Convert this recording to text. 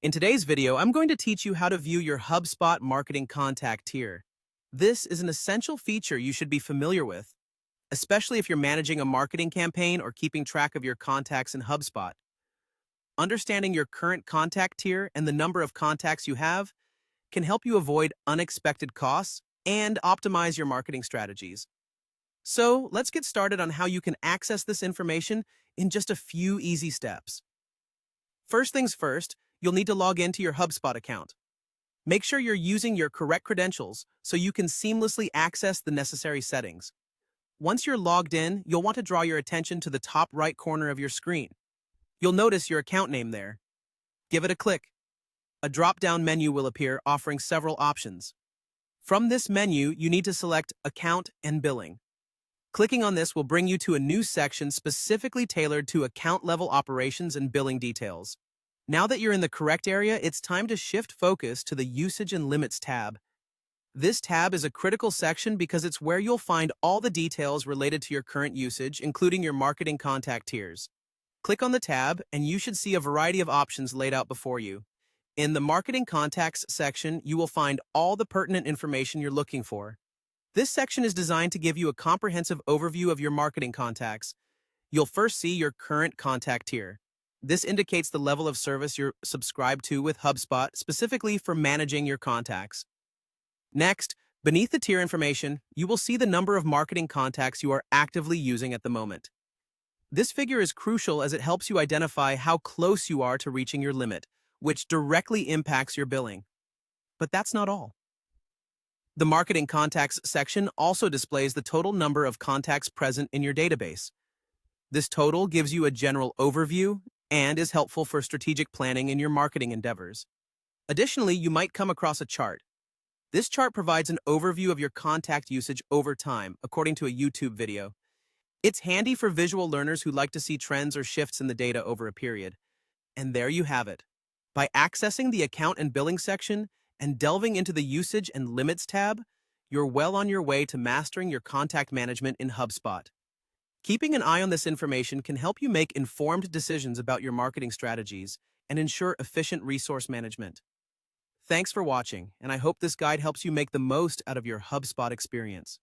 In today's video, I'm going to teach you how to view your HubSpot marketing contact tier. This is an essential feature you should be familiar with, especially if you're managing a marketing campaign or keeping track of your contacts in HubSpot. Understanding your current contact tier and the number of contacts you have can help you avoid unexpected costs and optimize your marketing strategies. So let's get started on how you can access this information in just a few easy steps. First things first, you'll need to log into your HubSpot account. Make sure you're using your correct credentials so you can seamlessly access the necessary settings. Once you're logged in, you'll want to draw your attention to the top right corner of your screen. You'll notice your account name there. Give it a click. A drop-down menu will appear offering several options. From this menu, you need to select Account and Billing. Clicking on this will bring you to a new section specifically tailored to account-level operations and billing details. Now that you're in the correct area, it's time to shift focus to the Usage and Limits tab. This tab is a critical section because it's where you'll find all the details related to your current usage, including your marketing contact tiers. Click on the tab, and you should see a variety of options laid out before you. In the Marketing Contacts section, you will find all the pertinent information you're looking for. This section is designed to give you a comprehensive overview of your marketing contacts. You'll first see your current contact tier. This indicates the level of service you're subscribed to with HubSpot, specifically for managing your contacts. Next, beneath the tier information, you will see the number of marketing contacts you are actively using at the moment. This figure is crucial as it helps you identify how close you are to reaching your limit, which directly impacts your billing. But that's not all. The Marketing Contacts section also displays the total number of contacts present in your database. This total gives you a general overview and is helpful for strategic planning in your marketing endeavors. Additionally, you might come across a chart. This chart provides an overview of your contact usage over time, according to a YouTube video. It's handy for visual learners who like to see trends or shifts in the data over a period. And there you have it. By accessing the Account and Billing section and delving into the Usage and Limits tab, you're well on your way to mastering your contact management in HubSpot. Keeping an eye on this information can help you make informed decisions about your marketing strategies and ensure efficient resource management. Thanks for watching, and I hope this guide helps you make the most out of your HubSpot experience.